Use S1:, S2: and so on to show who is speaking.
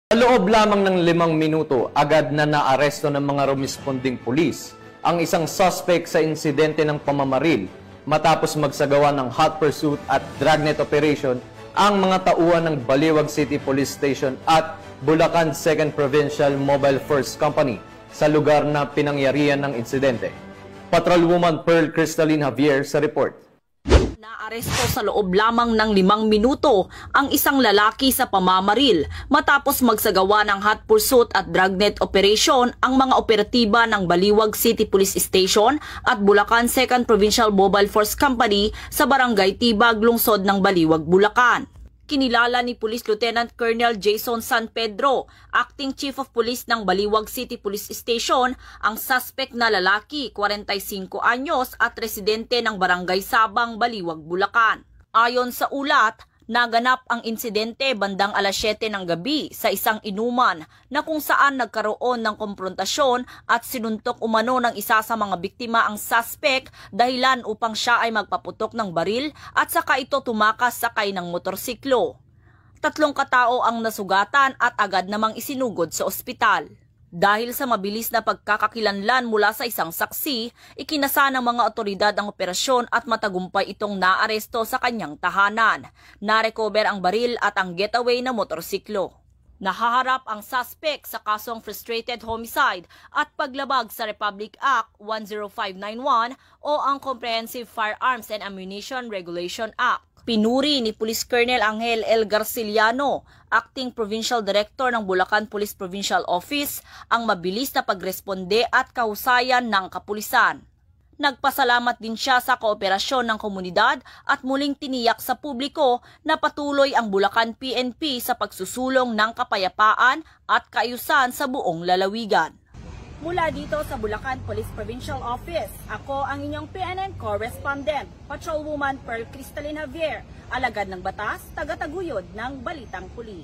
S1: Sa loob lamang ng 5 minuto, agad na naaresto ng mga rumesponding pulis ang isang suspect sa insidente ng pamamaril matapos magsagawa ng hot pursuit at dragnet operation ang mga tauhan ng Baliwag City Police Station at Bulacan 2nd Provincial Mobile Force Company sa lugar na pinangyarihan ng insidente. Patrolwoman Pearl Cristalline Javier sa report.
S2: Naaresto sa loob lamang ng 5 minuto ang isang lalaki sa pamamaril matapos magsagawa ng hot pursuit at dragnet operation ang mga operatiba ng Baliwag City Police Station at Bulacan 2nd Provincial Mobile Force Company sa Barangay Tibag, lungsod ng Baliwag, Bulacan. Kinilala ni Police Lieutenant Colonel Jason San Pedro, Acting Chief of Police ng Baliwag City Police Station, ang suspect na lalaki, 45 anyos at residente ng Barangay Sabang, Baliwag, Bulacan. Ayon sa ulat, naganap ang insidente bandang alas 7 ng gabi sa isang inuman na kung saan nagkaroon ng komprontasyon at sinuntok umano ng isa sa mga biktima ang suspect dahilan upang siya ay magpaputok ng baril at saka ito tumakas sakay ng motorsiklo. 3 katao ang nasugatan at agad namang isinugod sa ospital. Dahil sa mabilis na pagkakakilanlan mula sa isang saksi, ikinasa ng mga otoridad ang operasyon at matagumpay itong naaresto sa kanyang tahanan. Narecover ang baril at ang getaway na motorsiklo. Nahaharap ang suspect sa kasong frustrated homicide at paglabag sa Republic Act 10591 o ang Comprehensive Firearms and Ammunition Regulation Act. Pinuri ni Police Colonel Angel L. Garciliano, Acting Provincial Director ng Bulacan Police Provincial Office, ang mabilis na pagresponde at kahusayan ng kapulisan. Nagpasalamat din siya sa kooperasyon ng komunidad at muling tiniyak sa publiko na patuloy ang Bulacan PNP sa pagsusulong ng kapayapaan at kaayusan sa buong lalawigan. Mula dito sa Bulacan Police Provincial Office, ako ang inyong PNN correspondent, Patrolwoman Pearl Cristalline Javier, alagad ng batas, taga-taguyod ng Balitang Pulis.